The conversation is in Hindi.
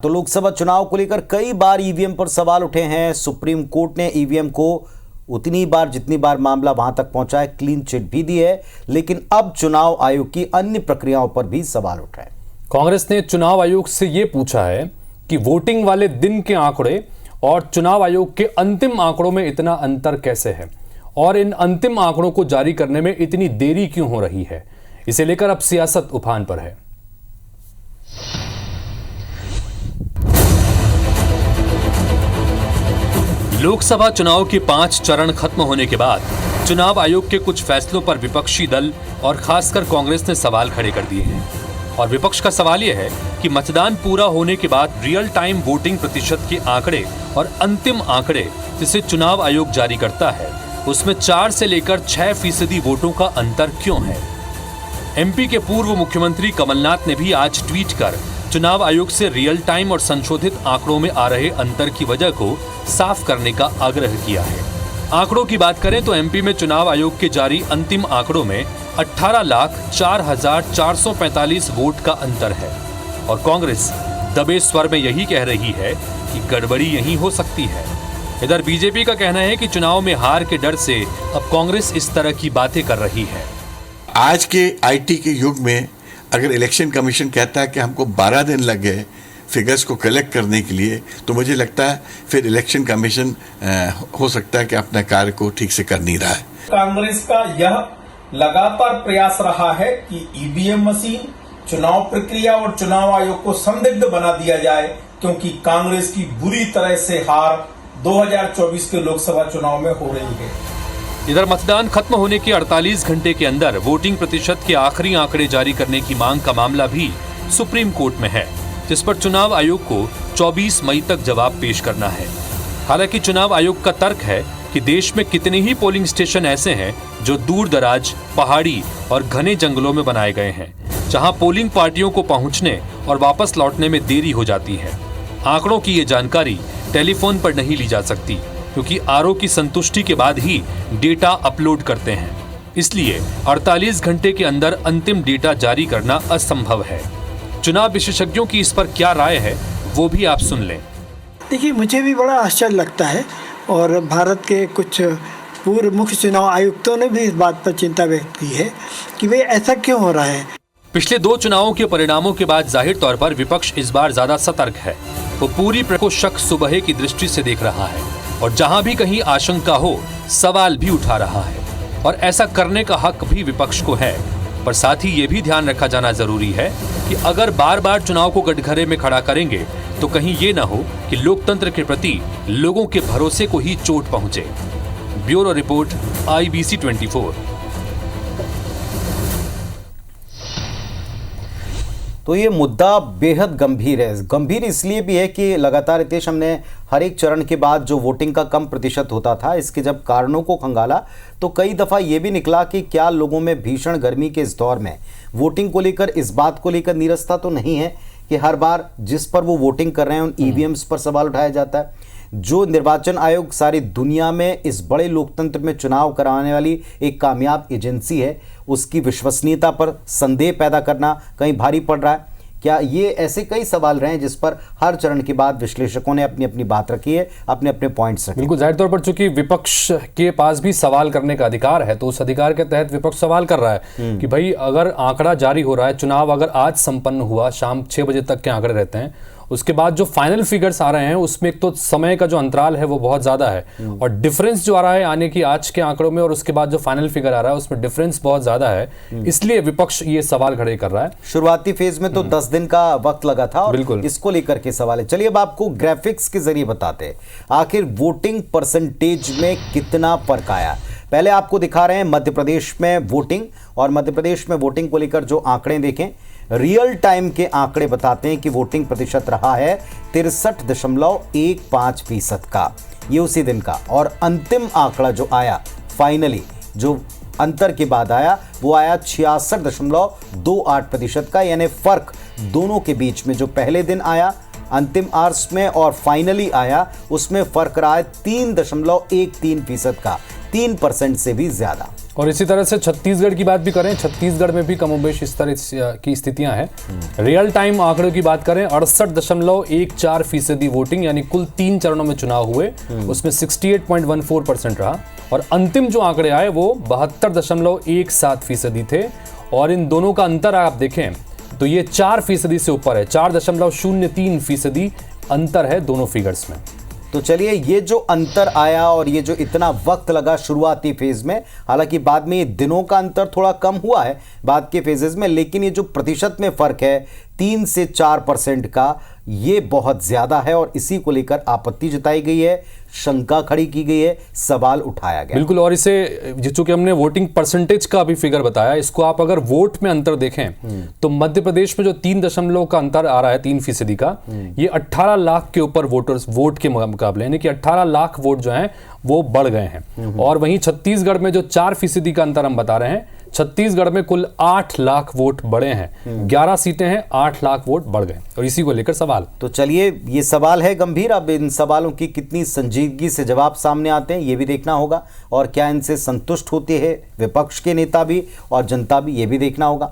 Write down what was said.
तो लोकसभा चुनाव को लेकर कई बार ईवीएम पर सवाल उठे हैं। सुप्रीम कोर्ट ने ईवीएम को उतनी बार जितनी बार मामला वहां तक पहुंचा है, क्लीन चिट भी दी है, लेकिन अब चुनाव आयोग की अन्य प्रक्रियाओं पर भी सवाल उठ रहे हैं। कांग्रेस ने चुनाव आयोग से यह पूछा है कि वोटिंग वाले दिन के आंकड़े और चुनाव आयोग के अंतिम आंकड़ों में इतना अंतर कैसे है और इन अंतिम आंकड़ों को जारी करने में इतनी देरी क्यों हो रही है। इसे लेकर अब सियासत उफान पर है। लोकसभा चुनाव के 5 चरण खत्म होने के बाद चुनाव आयोग के कुछ फैसलों पर विपक्षी दल और खासकर कांग्रेस ने सवाल खड़े कर दिए हैं। और विपक्ष का सवाल यह है कि मतदान पूरा होने के बाद रियल टाइम वोटिंग प्रतिशत के आंकड़े और अंतिम आंकड़े जिसे चुनाव आयोग जारी करता है उसमें 4 से लेकर 6% वोटों का अंतर क्यों है। एमपी के पूर्व मुख्यमंत्री कमलनाथ ने भी आज ट्वीट कर चुनाव आयोग से रियल टाइम और संशोधित आंकड़ों में आ रहे अंतर की वजह को साफ करने का आग्रह किया है। आंकड़ों की बात करें तो एमपी में चुनाव आयोग के जारी अंतिम आंकड़ों में 18,04,445 वोट का अंतर है और कांग्रेस दबे स्वर में यही कह रही है कि गड़बड़ी यही हो सकती है। इधर बीजेपी का कहना है कि चुनाव में हार के डर से अब कांग्रेस इस तरह की बातें कर रही है। आज के आईटी के युग में अगर इलेक्शन कमीशन कहता है कि हमको 12 दिन लग गए फिगर्स को कलेक्ट करने के लिए, तो मुझे लगता है फिर इलेक्शन कमीशन हो सकता है कि अपना कार्य को ठीक से कर नहीं रहा है। कांग्रेस का यह लगातार प्रयास रहा है कि ईवीएम मशीन, चुनाव प्रक्रिया और चुनाव आयोग को संदिग्ध बना दिया जाए, क्योंकि कांग्रेस की बुरी तरह से हार 2024 के लोकसभा चुनाव में हो रही है। इधर मतदान खत्म होने के 48 घंटे के अंदर वोटिंग प्रतिशत के आखिरी आंकड़े जारी करने की मांग का मामला भी सुप्रीम कोर्ट में है, जिस पर चुनाव आयोग को 24 मई तक जवाब पेश करना है। हालांकि चुनाव आयोग का तर्क है कि देश में कितने ही पोलिंग स्टेशन ऐसे हैं जो दूर दराज, पहाड़ी और घने जंगलों में बनाए गए हैं, जहां पोलिंग पार्टियों को पहुंचने और वापस लौटने में देरी हो जाती है। आंकड़ों की ये जानकारी टेलीफोन पर नहीं ली जा सकती, क्योंकि आरओ की संतुष्टि के बाद ही डेटा अपलोड करते हैं। इसलिए 48 घंटे के अंदर अंतिम डेटा जारी करना असंभव है। चुनाव विशेषज्ञों की इस पर क्या राय है वो भी आप सुन लें। देखिए, मुझे भी बड़ा आश्चर्य लगता है और भारत के कुछ पूर्व मुख्य चुनाव आयुक्तों ने भी इस बात पर चिंता व्यक्त की है कि वे ऐसा क्यों हो रहा है। पिछले 2 चुनावों के परिणामों के बाद जाहिर तौर पर विपक्ष इस बार ज्यादा सतर्क है। वो पूरी प्रक्रिया को शक सुबह की दृष्टि से देख रहा है और जहां भी कहीं आशंका हो सवाल भी उठा रहा है, और ऐसा करने का हक भी विपक्ष को है। पर साथ ही ये भी ध्यान रखा जाना जरूरी है कि अगर बार बार चुनाव को कटघरे में खड़ा करेंगे तो कहीं ये ना हो कि लोकतंत्र के प्रति लोगों के भरोसे को ही चोट पहुंचे। Bureau report, IBC 24। तो ये मुद्दा बेहद गंभीर है। गंभीर इसलिए भी है कि लगातार रितेश, हमने हर एक चरण के बाद जो वोटिंग का कम प्रतिशत होता था, इसके जब कारणों को खंगाला तो कई दफ़ा ये भी निकला कि क्या लोगों में भीषण गर्मी के इस दौर में वोटिंग को लेकर, इस बात को लेकर नीरसता तो नहीं है कि हर बार जिस पर वो वोटिंग कर रहे हैं उन ईवीएम्स पर सवाल उठाया जाता है। जो निर्वाचन आयोग सारी दुनिया में इस बड़े लोकतंत्र में चुनाव कराने वाली एक कामयाब एजेंसी है, उसकी विश्वसनीयता पर संदेह पैदा करना कहीं भारी पड़ रहा है। क्या ये ऐसे कई सवाल रहे हैं जिस पर हर चरण के बाद विश्लेषकों ने अपनी अपनी बात रखी है, अपने अपने पॉइंट्स रखे। बिल्कुल, जाहिर तौर पर चूंकि विपक्ष के पास भी सवाल करने का अधिकार है, तो उस अधिकार के तहत विपक्ष सवाल कर रहा है कि भाई अगर आंकड़ा जारी हो रहा है, चुनाव अगर आज संपन्न हुआ, शाम 6 बजे तक के आंकड़े रहते हैं, उसके बाद जो फाइनल फिगर्स आ रहे हैं उसमें एक तो समय का जो अंतराल है वो बहुत ज्यादा है और डिफरेंस जो आ रहा है आने की आज के आंकड़ों में और उसके बाद जो फाइनल फिगर आ रहा है उसमें डिफरेंस बहुत ज्यादा है। इसलिए विपक्ष ये सवाल खड़े कर रहा है। शुरुआती फेज में तो 10 दिन का वक्त लगा था और बिल्कुल इसको लेकर के सवाल है। चलिए अब आपको ग्राफिक्स के जरिए बताते हैं आखिर वोटिंग परसेंटेज में कितना फर्क आया। पहले आपको दिखा रहे हैं मध्य प्रदेश में वोटिंग, और मध्य प्रदेश में वोटिंग को लेकर जो आंकड़े देखें, रियल टाइम के आंकड़े बताते हैं कि वोटिंग प्रतिशत रहा है 63.15% का, ये उसी दिन का। और अंतिम आंकड़ा जो आया फाइनली, जो अंतर के बाद आया, वो आया 66.28% का, यानी फर्क दोनों के बीच में जो पहले दिन आया अंतिम आवर्स में और फाइनली आया उसमें फर्क रहा है 3.13% का, 3% से भी ज्यादा। और इसी तरह से छत्तीसगढ़ की बात भी करें, छत्तीसगढ़ में भी कमोबेश इस तरह की स्थितियां हैं। रियल टाइम आंकड़ों की बात करें, 68.14% वोटिंग, यानी कुल 3 चरणों में चुनाव हुए, उसमें 68.14% रहा। और अंतिम जो आंकड़े आए वो 72.17% थे। और इन दोनों का अंतर आप देखें तो ये 4% से ऊपर है, 4.03% अंतर है दोनों फिगर्स में। तो चलिए, ये जो अंतर आया और ये जो इतना वक्त लगा शुरुआती फेज में, हालांकि बाद में ये दिनों का अंतर थोड़ा कम हुआ है बाद के फेजेस में, लेकिन ये जो प्रतिशत में फर्क है 3 से 4% का, ये बहुत ज्यादा है और इसी को लेकर आपत्ति जताई गई है, शंका खड़ी की गई है, सवाल उठाया गया। बिल्कुल। और इसे चूंकि हमने वोटिंग परसेंटेज का भी फिगर बताया, इसको आप अगर वोट में अंतर देखें तो मध्य प्रदेश में जो 3 का अंतर आ रहा है, 3% का, ये 18 लाख के ऊपर वोटर्स वोट के मुकाबले, यानी कि 18 लाख वोट जो हैं वो बढ़ गए हैं। और वहीं छत्तीसगढ़ में जो 4% का अंतर हम बता रहे हैं, छत्तीसगढ़ में कुल 8 लाख वोट बढ़े हैं, 11 सीटें हैं, 8 लाख वोट बढ़ गए, और इसी को लेकर सवाल। तो चलिए, ये सवाल है गंभीर, अब इन सवालों की कितनी संजीदगी से जवाब सामने आते हैं ये भी देखना होगा, और क्या इनसे संतुष्ट होते हैं विपक्ष के नेता भी और जनता भी, ये भी देखना होगा।